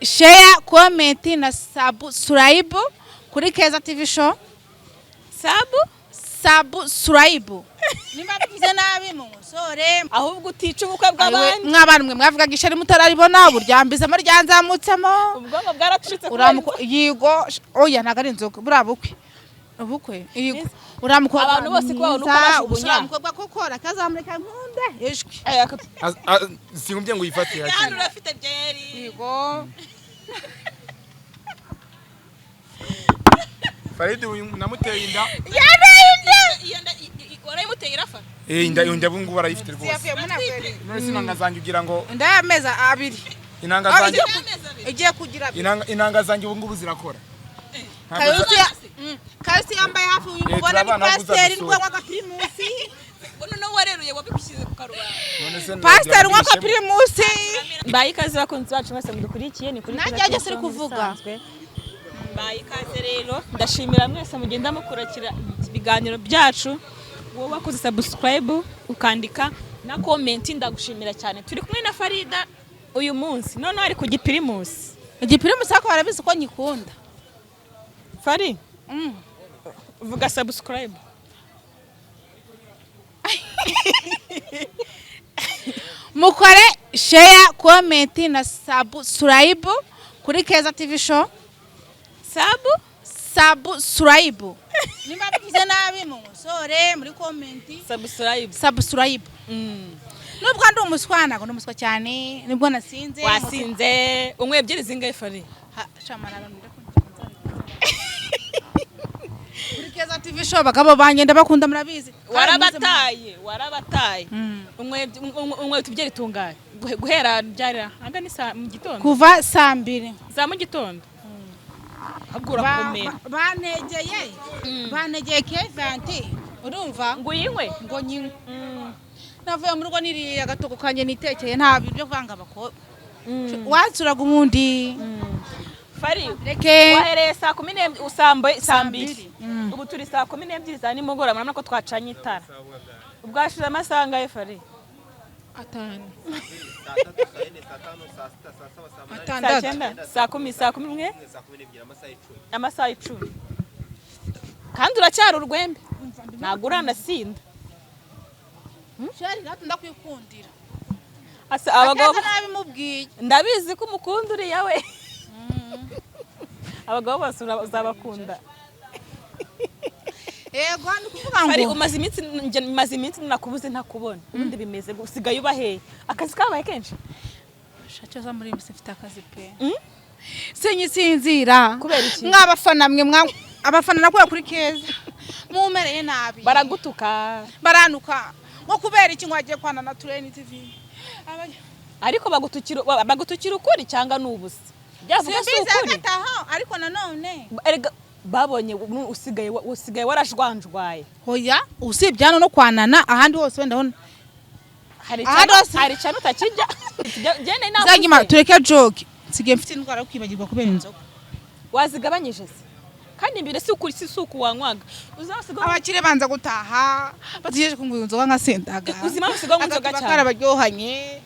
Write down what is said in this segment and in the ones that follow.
share, comment na subscribe kuri Keza TV show. Subscribe. Nimba bivuze nabi mu musore ahubwo utica ubukwe bw'abandi. Mw'abantu mwe mwavuga gishari mutararibona uryambizemo ryanzamutsemo. Ubwonko bwaracitse yigo oya nagari inzoga ubukwe yigo uramuko abantu bose ko bajugunya uramukobwa kokora kazamurika nkunde ejwi singumbye ngo yifate yaki hano urafite byeri yigo Faridi namuteye inda warayimuteye irafa inda bungu barayifite rwose none sinanga zanjye ugira ngo ndayameza abiri inanga zanjye igiye kugira inanga zanjye ubungu buzirakora Kasi yambaye hafi uyumubona ni pasteur ndwa kwa primus no wareruye wabikushyize ku karubanda pasteur ndwa kwa primus bayikaze bakunzi bacu mwese mudukurikiye ni kuri najyaje siri kuvuga bayikaze rero ndashimira mwese mugenda mukurakira ibiganiro byacu wowe wakoze subscribe ukandika na comment ndagushimira cyane turi kumwe na Farida uyu munsi none ari ku Gipirimus ako barabizi ko nyikunda Fari vuga subscribe mukore share comment na subscribe kuri Keza TV show. Subscribe. Nimba bivuze nabi mu musore muri comment subscribe. Nubwo ndi umuswana ngo numuswa cyane nibwo nasinze wasinze umwe ebyiri zingaye Fari shamarara kuri Keza TV show bagabo banyenda bakunda murabizi warabataye umwe tubyeri tungaye guhera byarira anga ni mu gitondo kuva 2:00 za mu gitondo agura komera banegeye K20 urumva ngo yinkwe ngo nyinkwe navuye mu rugo niri agatoko kanje nitekeye nta byo vanga bako wansuraga umundi Fari reke wahereye 10 usambe 2:00 ubu turi 12 za nimugora murabona ko twacanye itara ubwashize amasanga ye Fari atanu saa kumi mwe amasaha 10 kandi uracyari urwembe ntabwo uranasinda shari gato ndakwikundira asa abagabo nabimubwiye ndabizi ko umukunda uri yawe abagabo bose uzabakunda yego hano kuvuga ngo Fari umaze iminsi nakubuze ntakubona ubundi bimeze usigaye ubaheye akazi kabaye kenshi shacho za muri mfite akazi pe sinyisinzira kubera iki mwabafana mwe abafana nakuye kuri Keza mumereye nabi baranuka ngo kubera iki ngwagiye kwana na Train TV ariko bagutukira ukuri cyangwa nubusa byavuga se ukuri ariko nanone babonye usigaye warashwanjwaye hoya usibyano no kwanana ahandi hose wenda hona hari cyane utakijya gene nawe zagima tureke joke nsigaye mfite indwara yo kwibagirwa kubera inzoga wazigabanyije se kandi imbere si ukuri si suku wanywaga uzasiga abakire banza gutaha batijeje kunguye inzoga nka sendaga uzima usiga inzoga cyane akara baryohanye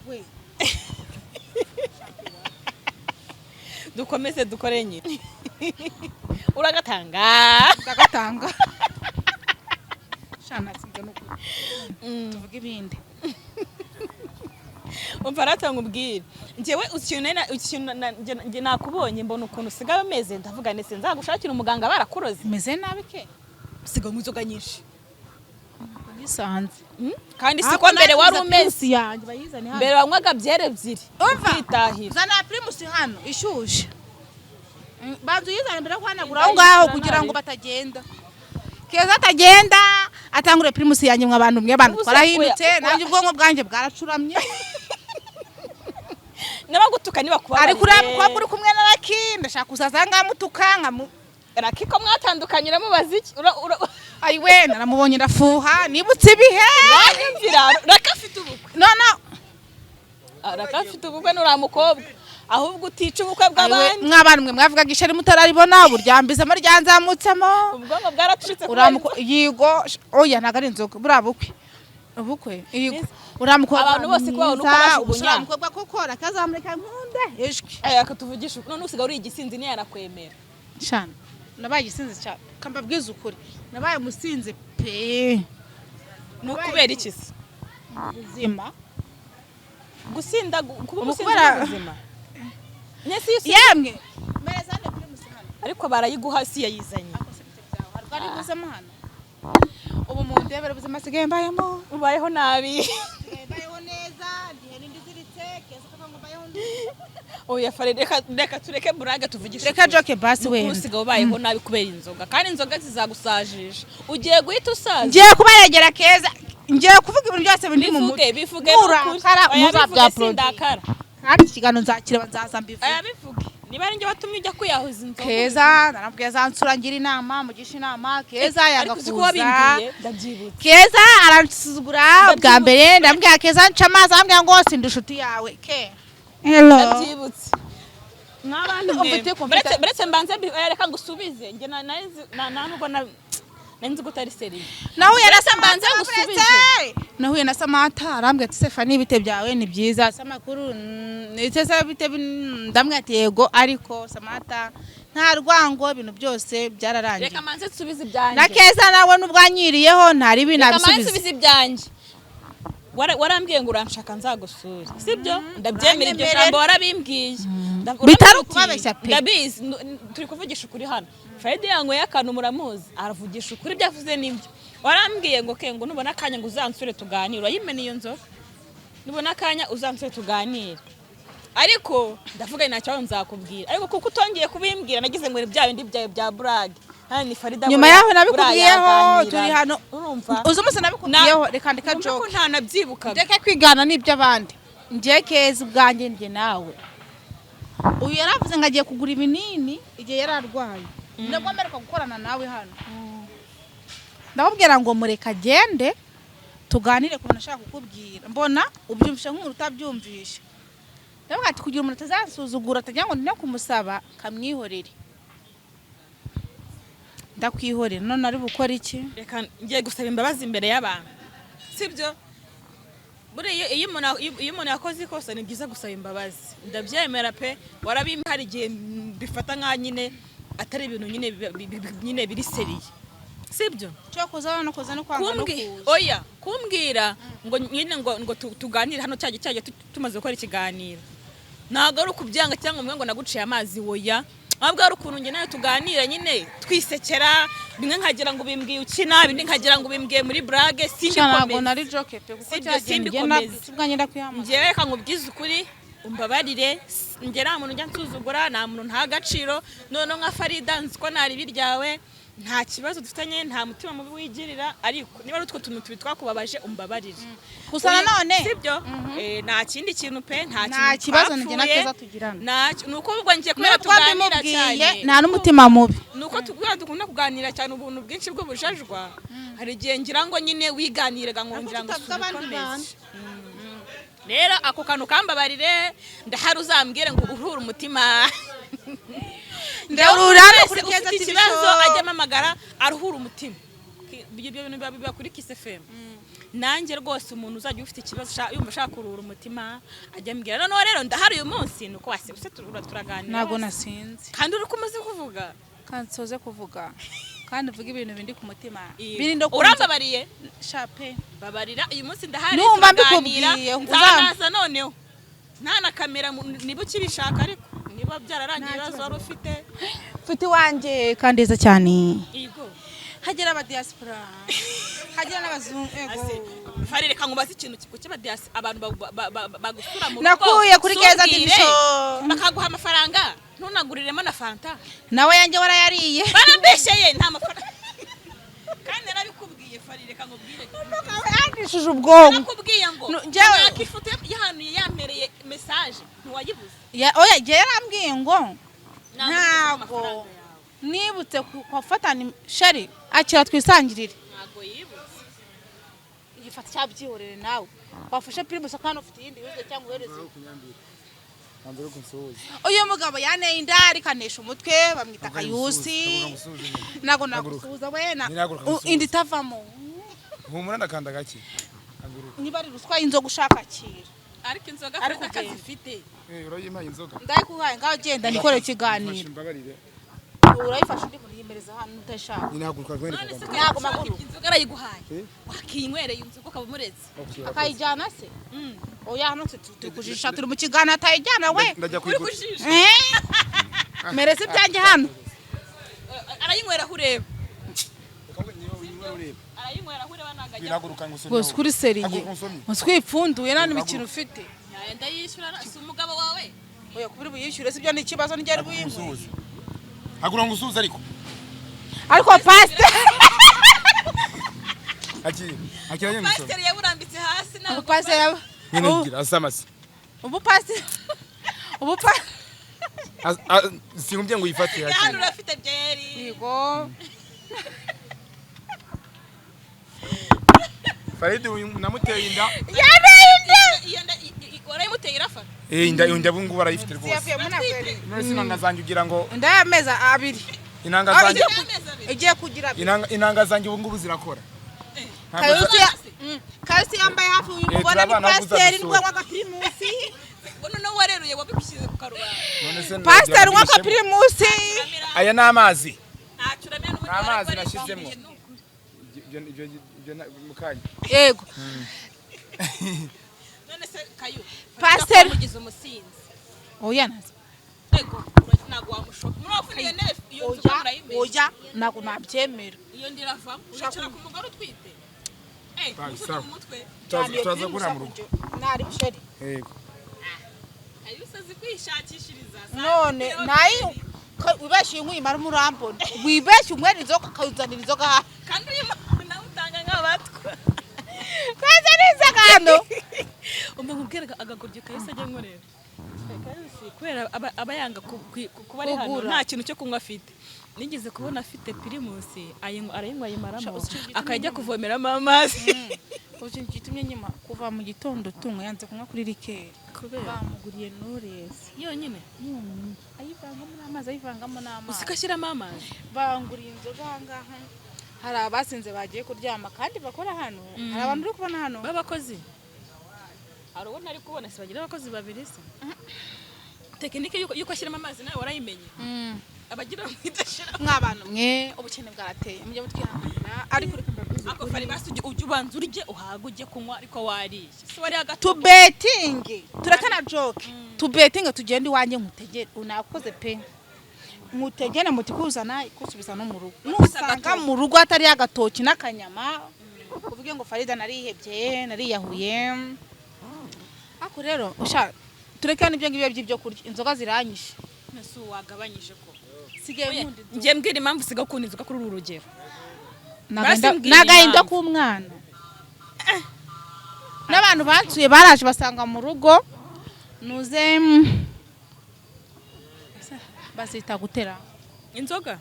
we dukomeze dukorenye uragatanga shana singa no tuvuge ibindi umva ratanga ubwire njewe nje nakubonye mbona ukuntu usigaye ameze ndavuga nese nzagushakira umuganga barakuroze meze nabi ke usiga inzoga nyinshi bisanze kandi siko mbere wari umeze mbere wanywaga byere ebyiri kwitahira zana primus hano ishushe banzu yizana mbere kwanagura aho ngaho kugira ngo batagenda Keza atagenda atangure primus yanjye mwa abantu mwe bantu twarahindutse nanjye ubwonko bwanje bwaracuramye nabagutuka niba kuba ari kureba ko muri kumwe na Raki ndashaka kuzaza ngamutuka nkamu Raki ko mwatandukanye ramubaza iki ayi we naramubonye ndafuha nibutse ibihe Raki afite ubukwe no Raki afite ubukwe nuramukobwa ahubwo utica ubukwe bw'abandi mw'abantu mwe mwavuga gishari mutararibona uryambizemo ryanzamutsemo ubwonko bwaracitse yigo oya nagari inzoga burabukwe ubukwe uramukobwa abantu bose kuba nuko bajugunya uramukobwa kokora kazamureka nkunde ejwi akatuvugisha none usiga uri igisinzi niyo yarakwemera cyane nabaye igisinzi cyane kambabwiza ukuri nabaye umusinzi pe nukubera iki se ubuzima gusinda kuba umusinzi ubuzima yemwe merezane kuri musahana ariko barayiguha si yayizanye ari buzema hano ubu mu ndebere buzima sigaye mbayemo ubayeho nabi mbayeho neza ndihe n'indiziritse keza ko mbayeho oya fare reka tureke buraga tuvugisha reka joke basi wenda usiga ubayeho nabi kubera inzoga kandi inzoga zizagusajisha ugiye guhita usaza ngiye kubaregera keza ngiye kuvuga ibintu byose bindi mu mutwe bivuge murakara muzabya sindakara kandi ikigano nzakireba nzaza mbivuge aya bivuge niba ari nge batumye ujya kuyahuza inzoga keza narabwiye zansura ngira inama mugisha inama keza yagakuza ndabyibutse keza aransuzugura bwa mbere ndambwiye keza nca amazi ambwiye ngo sindi inshuti yawe ke hello ndabyibutse n'abandi beretse mbanze reka ngusubize nge nubwo nanzi gutari seriye nahuye na Samantha ngusubize nahuye na Samantha arambwiye ati Stephanie bite byawe ni byiza samakuru nitese bite ndambwiye ati yego ariko Samantha nta rwango ibintu byose byararangiye reka manze tusubize ibyanjye na keza nawe nubwanyiriyeho ntari binabisubize reka manze tusubize ibyanjye warambwiye ngo uranshaka nzagusura sibyo ndabyemera ibyo jambo warabimbwiye bitari ukubabeshya pe ndabizi turi kuvugisha ukuri hano Friday yango yakanu muramuzi aravugisha ukuri byavuze nibyo warambwiye ngo kengo nubona akanya ngo uzansure tuganira yimene iyo nzo nubona akanya uzansure tuganira ariko ndavuga ina cyawe nzakubwira ariko kuko utongeye kubimbwira nagize ngo bya bindi byawe bya brag hani Farida nyuma yaho nabikubwiyeho turi hano urumva uzumuse nabikubwiyeho reka ndika joke ko nta nabyibuka reka kwigana nibyo abandi ngiye keza ubwanjye nge nawe uyu yaravuze ngo agiye kugura ibinini igihe yararwaye ndabwo mbereka gukorana nawe hano ndababwira ngo mureka agende tuganire ku bintu ashaka kukubwira mbona ubyumvisha nk'umuntu utabyumvisha ndavuga ati kugira umuntu atazansuzugura atagira ngo ndine kumusaba kamwihorere ndakwihorera none ari bukora iki reka ngiye gusaba imbabazi imbere y'abantu sibyo buriya iyo umuntu yakoze ikosa ni byiza gusaba imbabazi ndabyemera pe warabimpari igihe bifata nka nyine atari ibintu nyine biri seriye sibyo cyo kuza no kuza no kwanga no kuza oya kumbwira ngo nyine ngo tuganire hano cyaje tumaze gukora ikiganiro ntago ari ukubyanga cyangwa ngo naguciye amazi woya ahubwo ari ukuntu nge nayo tuganira nyine twisekera bimwe nkagira ngo bimbwiye ukina bindi nkagira ngo bimbwiye muri brage sindi komeza ntabwo nari joke pe kuko cyagiye nabwanye ndakwiyamamaza ngewe reka nkubwize ukuri umbabarire nge nta muntu njya nsuzugura nta muntu nta gaciro none nka Farida nzi ko nari biryawe nta kibazo dufitanye nta mutima mubi wigirira ariko niba ari utwo tuntu tubi twakubabaje umbabarire gusa nanone sibyo nta kindi kintu pe nta kibazo nge nakeza tugirana nuko ubwo ngiye kubera tuganira cyane nta n'umutima mubi nuko tugura dukunda kuganira cyane ubuntu bwinshi bw'ubujajwa hari igihe ngira ngo nyine wiganiraga ngo ngira ngo subikomeze rero ako kantu kambabarire ndahari uzambwire ngo uruhura umutima ndahurura kuri keza ikibazo ajya amagara aruhura umutima ibyo bintu biba kuri Kiss FM nanjye rwose umuntu uzajya ufite ikibazo yumva ashaka kuruhura umutima ajya ambwira none rero ndahari uyu munsi nuko wasebuse turaganira ntago nasinzi kandi uri kumaze kuvuga kandi soze kuvuga kandi uvuga ibintu bindi ku mutima urambabariye shape babarira uyu munsi ndahari numva mbikubwiye nzanaza noneho nta na kamera niba ukibishaka ariko niba byararangiye ibibazo wari ufite iwanjye kandi neza cyane yego hagera aba diaspora hagera n'abazungu ego Fari reka ngubaze ikintu cy'aba diaspora abantu bagusura mu rugo nakuye kuri keza divisho bakaguha amafaranga ntunaguriremo na fanta nawe yanjye warayariye barambesheye nta mafaranga kandi narabikubwiye Fari reka ngubwire yandishije ubwonko nakubwiye ngo nakifoto y'ahantu yampereye message ntiwayibuze oya je yarambwiye ngo ntago nibutse kwafatana shari akira twisangirire ntago yibutse igifata cyabyihorere nawe wafashe primus kandi ufite yindi yuze cyangwa uhereze uyu mugabo yaneye inda arikanesha umutwe bamwita Kayusi nago nagusuhuza wena indi tavamo humura ndakanda gake niba ari ruswa y'inzoga ushaka kira ariko inzoga afite akazi ifite urayimpaye inzoga ndayikuhaye ngaho genda nikore ikiganiro mbabarire urayifasha undi muriyemereza hano utashaka inahaguruka gwene ntago maguru inzoga arayiguhaye wakinywereye inzoga ukaba umuretse akayijyana se oya hano turi kujisha turi mu kiganiro atayijyana we ndajya kuyigura mereza ibyanjye hano arayinywera aho ureba arayinywera aho ureba binahaguruka ngo usome bose kuri seriye muswipfunduye nta n'imikino ufite ndayishyura si umugabo wawe oya kubiri buyishyure sibyo ni ikibazo nijye ari buyinywe hagura ngo usuze ariko pasite akiranye n'umusoro pasiteri yaburambitse hasi ubu pasite ngira asamase ubu pasite singumbye ngo uyifate hano urafite byeri yego Faridi namuteye inda warayimuteye irafata inda bungu barayifite rwose none sinanga zanjye ugira ngo ndayameza abiri inanga zanjye igiye kugira inanga zanjye ubu ngubu zirakora Kayusi yambaye hafi uyu mugore ni pasiteri n'uwa agapirimusi noneho wareruye wabikushyize ku karubanda pasiteri n'uwa agapirimusi aya ni amazi ntacuramira ni amazi nashyizemo ibyo mukanya yego none se kayu pasiteri mugize umusinzi oya nazo yego ntago wamushoka murafu niyo ntebe iyo nzu murayimenya oya ntago nabyemera iyo ndirava ushaka ku mugore utwite turaza gura mu rugo nari busheri yego ayusazi kwishakishiriza none nayi wibeshye inkwimara umurambone wibeshye umwene inzoga akayuzanira inzoga kandi nawe utanga nk'abatwa kaza neza kando umva nkubwira agaguryo kahise ajya nkorera kahise kubera aba yanga kuba ari hano nta kintu cyo kunywa afite nigeze kubona afite pirimusi arayinywa yimaramo akajya kuvomeramo amazi ikintu gitumye nyuma kuva mu gitondo tunga yanze kunywa kuri rikeri bamuguriye Knowless yonyine ayivangamo n'amazi ayivangamo n'amazi usikashyiramo amazi banguriye inzoga ahangaha hari abasinze bagiye kuryama kandi bakora hano hari abantu uri kubona hano b'abakozi hari ubona ari kubona si bagira abakozi babiri se tekinike yuko ashyiramo amazi nawe warayimenye abagira mwidashira mw'abantu mwe ubukene bwarateye mujye butwihanganira ariko reka mbavuze ako fari basi ujye ubanza urye uhaga ujye kunywa ariko wariye si wari hagati tubetinge turakana joke tubetinge tugende iwanjye nkutegere unakoze pe nkutegene muti kuzana ikusubiza no mu rugo nusanga mu rugo atari agatoki n'akanyama uvuge ngo Farida narihebye nariyahuye ako rero usha turekane ibyo ngibyo by'ibyo kurya inzoga ziranyishe nase wagabanyije ko sigaye mundi ngiye mbwira impamvu siga kunda inzoga kuri uru rugero nagahinda k'umwana n'abantu bansuye baraje basanga mu rugo nuze basita gutera inzoga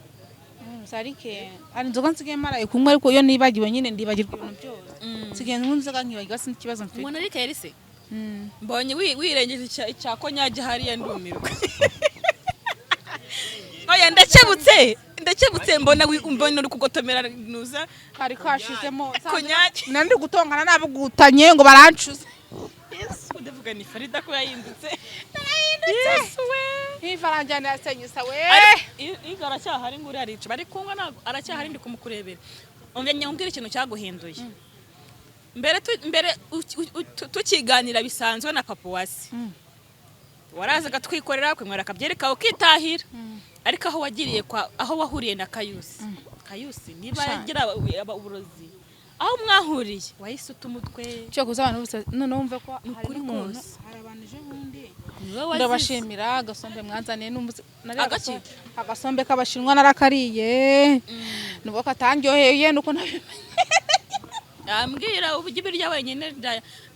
sarike ari inzoga nsigaye maraye kunywa ariko iyo nibagiwe nyine ndibagirwa ibintu byose nsigaye nywa inzoga nkibagirwa sinzi ikibazo mfite umuntu ariko yari se mbonye wirengeje icya konyage hariya ndumirwa oya ndakebutse mbona uri kugotomera nuza kari kashizemo konyage nandi gutongana nabugutanye ngo barancuze Yesu ndavuga ni Farida ko yahindutse Yesu we ifaranjana yasenyusa we iga aracyahari nguri arica bari kunywa ntabwo aracyahari ndi kumukurebera ongenya umbwira ikintu cyaguhinduye mbere tukiganira bisanzwe na papa wasi warazaga twikorera kwinywera akabyereka ukitahira ariko aho wagiriye aho wahuriye na Kayusi niba yagira uburozi aho mwahuriye wahise umutwe cyo kuzabana bose none wumve ko hari umuntu hari abantu je bundi ndabashimira agasombe mwanzaniye n'umuzi agasombe k'abashinwa narakariye nuko katandyoheye nuko nabimenye ambwira ubujye birya wenyine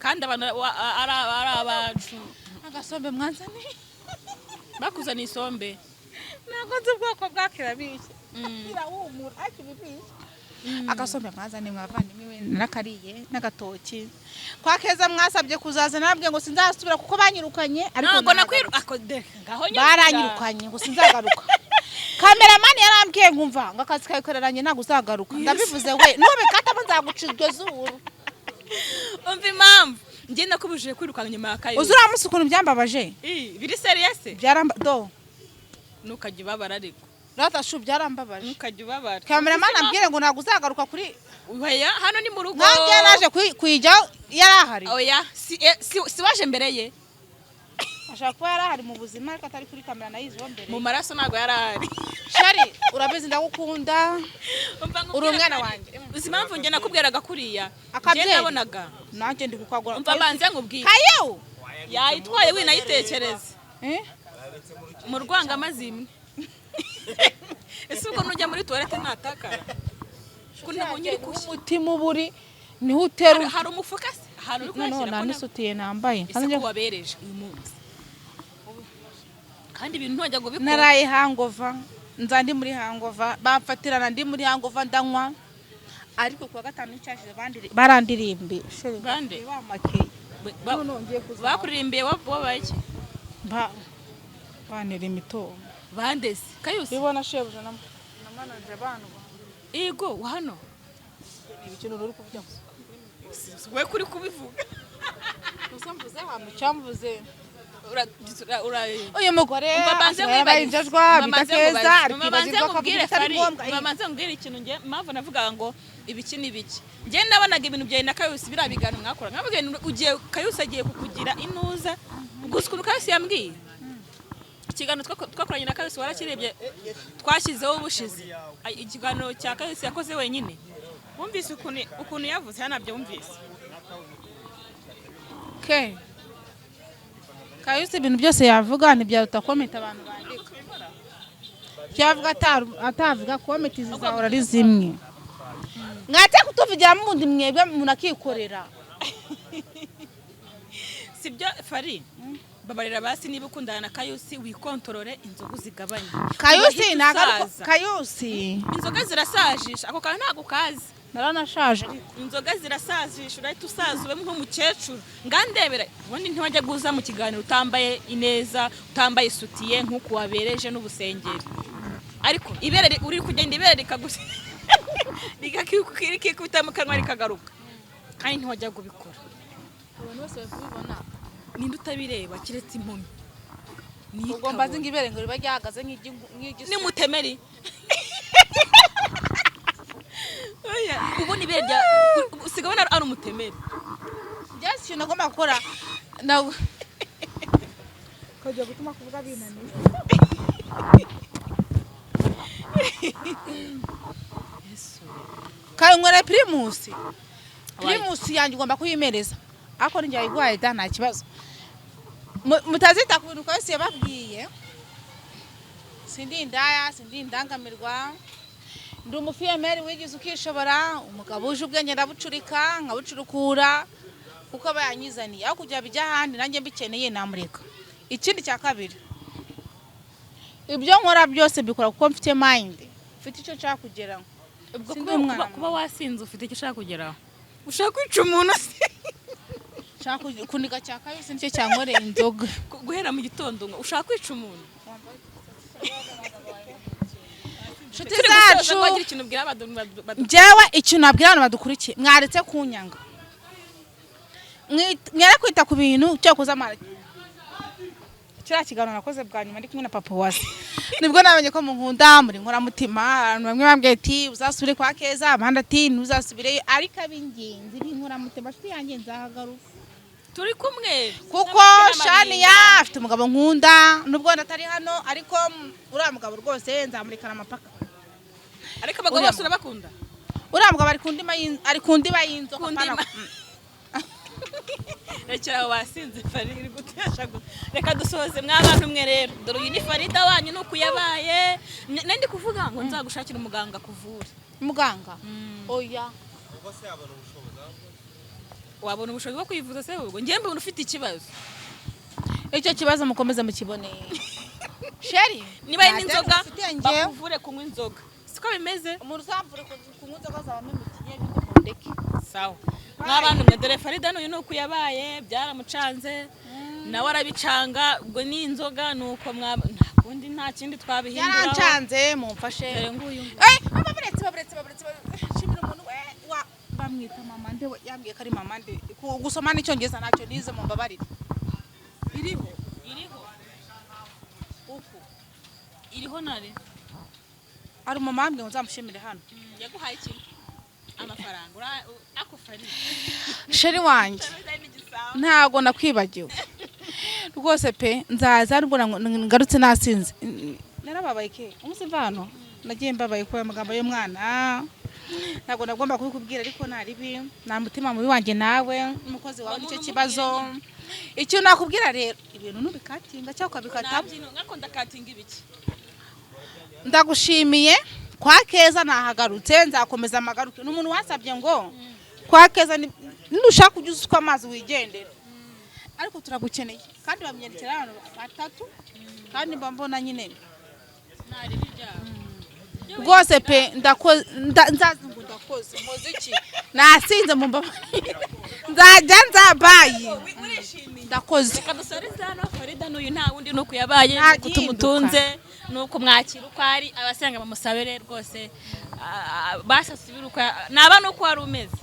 kandi abantu ari abacu agasombe mwanzaniye bakuzaniye isombe ntabwo nzi ubwoko bwakira bishye birahumura ariko bibishye agasombe mwazaniye mwavandimwe we narakariye n'agatoki kwa Keza mwasabye kuzaza nababwiye ngo sinzasubira kuko banyirukanye ariko ntabwo nakwiruka baranyirukanye ngo sinzagaruka kameramani yarambwiye nkumva ngo akazi kawe kararanye ntabwo uzagaruka ndabivuze we nube katamo nzaguca iryo zuru umva impamvu njye nakubujije kwirukanka nyuma ya Kayusi uzura musi ukuntu byambabaje biri serious do ntukajya ubabara ariko ratashu byarambabaje ntukajya ubabara cameraman ambwire ngo ntago uzagaruka kuri oya hano ni mu rugo nanjye naje kwijya yarahari oya si waje mbere ye ashaka kuba yarahari mu buzima ariko atari kuri kamera nayizo mbere mu maraso ntago yarahari shari urabizi ndagukunda uri umwana wanjye uzi impamvu njye nakubwiraga kuriya Akabyeyi. njye nabonaga nanjye ndi kukwagura umva banze nkubwire kayo yayitwaye winayitekereze eh mu rwangamazimwe ese ubwo nujya muri toilette ntatakara kuna bunyiri kushya umutima uburi niho utera hari umufuka se hari uri kwashyira none nisutiye nambaye ese ko wabereje uyu munsi kandi ibintu ntojya ngo bikora naraye hangova nza ndi muri hangova bamfatirana ndi muri hangova ndanywa ariko kuwa gatanu cyashize barandirimbe bande bamake bakuririmbiye wabaye iki banira imitomo bandese Kayusi bibona shebuja na manager bantu ego hano ibintu uri kuvuga we kuri kubivuga usamvuze hano cyamvuze ura uyu mugore babanze mwibajwa bitakeza babanze ngubwire Fari babanze ngubwire ikintu nge mpamvu navuga ngo ibiki nibiki nge nabonaga ibintu byaye na Kayusi birabigana mwakora nkabwiye ugiye Kayusi agiye kukugira inuza gusa ukuntu Kayusi yambwiye ikiganiro twakoranye na Kayusi warakirebye twashyizeho ubushize ikiganiro cya Kayusi yakoze wenyine wumvise ukuntu yavuze hanabyo wumvise okay Kayusi ibintu byose yavuga ntibyaruta comment abantu bandika byavuga atavuga comment zizahora ari zimwe mwate kutuvugira mu bundi mwebwe munakikorera sibyo Fari babarira basi niba ukundana na Kayusi wikontorore inzoga zigabanye Kayusi nagaruka Kayusi inzoga zirasajisha ako kantu ntago kazi naranashaje inzoga zirasajisha urahita usaza ube nk'umukecuru ngandebera ubundi ntiwajya guza mu kiganiro utambaye ineza utambaye isutiye nk'uko wabereje n'ubusengeri ariko ibere uri kugenda ibere rikagusa rigakikubita mu kanwa rikagaruka kandi ntiwajya kubikora abantu bose babibona ninde utabireba kiretse impumyi ugomba zinga ibere ngo riba ryahagaze nk'igisi ni mutemeri oya ubona ibere rya usigabona ari umutemeri byasi ikintu agomba gukora nawe kujya gutuma kuvuga binaniye kayunywera primus yanjye ugomba kuyimereza ako njye ayigwaye da nta kibazo mutazita ku bintu Kayusi yababwiye sindi indaya sindi indangamirwa ndi umufiyemeri wigize ukishobora umugabo uje ubwenge ndabucurika nkabucurukura kuko bayanyizaniye aho kujya bijya ahandi nanjye mbikeneye namureka ikindi cya kabiri ibyo nkora byose mbikora kuko mfite mind mfite icyo nshaka kugeraho kuba wasinze ufite icyo ushaka kugeraho ushaka kwica umuntu nshaka kuniga cya Kayusi nicyo cyankoreye inzoga guhera mu gitondo ngo ushaka kwica umuntu inshuti zacu njyewe ikintu nabwira abantu badukurikiye mwaretse kunyanga mwere kwita ku bintu cyo kuza amara kiriya kiganiro nakoze bwa nyuma ndi kumwe na papa wasi nibwo namenye ko munkunda muri nkoramutima abantu bamwe bambwiye ati uzasubire kwa Keza abandi ati ntuzasubireyo ariko ab'ingenzi b'inkoramutima nshuti yanjye nzahagaruka turi kumwe kuko Shania afite umugabo nkunda nubwo atari hano ariko uriya mugabo rwose nzamurikana amapaka ariko abagabo bose urabakunda uriya mugabo ari ku ndiba y'inzoka rekera wasinze Fari iri gutesha reka dusoze mw'abantu mwe rero dore uyu ni Farida wanyu nuko yabaye nandi kuvuga ngo nzagushakira umuganga kuvura muganga oya wabona ubushobozi bwo kwivuza se ubwo ngiye mbona ufite ikibazo icyo kibazo mukomeze mukibone sheri niba n'inzoga bakuvure kunywa inzoga siko bimeze umuntu uzamvure kunywa inzoga zabamo imitiye bindeke sawa n'abantu mwe dore Farida n'uyu nuko yabaye byaramucanze nawe arabicanga ubwo ni inzoga nuko kundi nta kindi twabihindura yarancanze mumfashe dore nguyu baburetse shimira umuntu we bamwita mama nde yambwiye ko ari mama nde gusoma n'icyongereza ntacyo nize mu mbabarire iriho iriho nare ari umumama wambwiye ngo nzamushimire hano yaguhaye iki amafaranga akufari sheri wanjye ntago nakwibagiwe rwose pe nzaza nubwo ngarutse nasinze narababaye ke umunsi mva hano nagiye mbabaye ko amagambo y'umwana ntago nagomba kubikubwira ariko ntaribi nta mutima mubi wanjye nawe umukozi wawe nicyo kibazo icyo nakubwira rero ibintu nubikatinga cyangwa ukabikata ngakunda katinga ibiki ndagushimiye kwa Keza nahagarutse nzakomeza amagaruke n'umuntu wasabye ngo kwa Keza nushaka kujya usukwa amazi wigendera ariko turagukeneye kandi bamenyekera abantu batatu kandi mbona nyine nari bijya rwose pe nzazi ngo ndakoze muziki nasinze mu mbaba nzajya nzabayi ndakoze kadusariza hano Farida n'uyu nta wundi nuko yabaye tumutunze nuko mwakira uko ari abasenga bamusabere rwose basasubira uko naba nuko wari umeze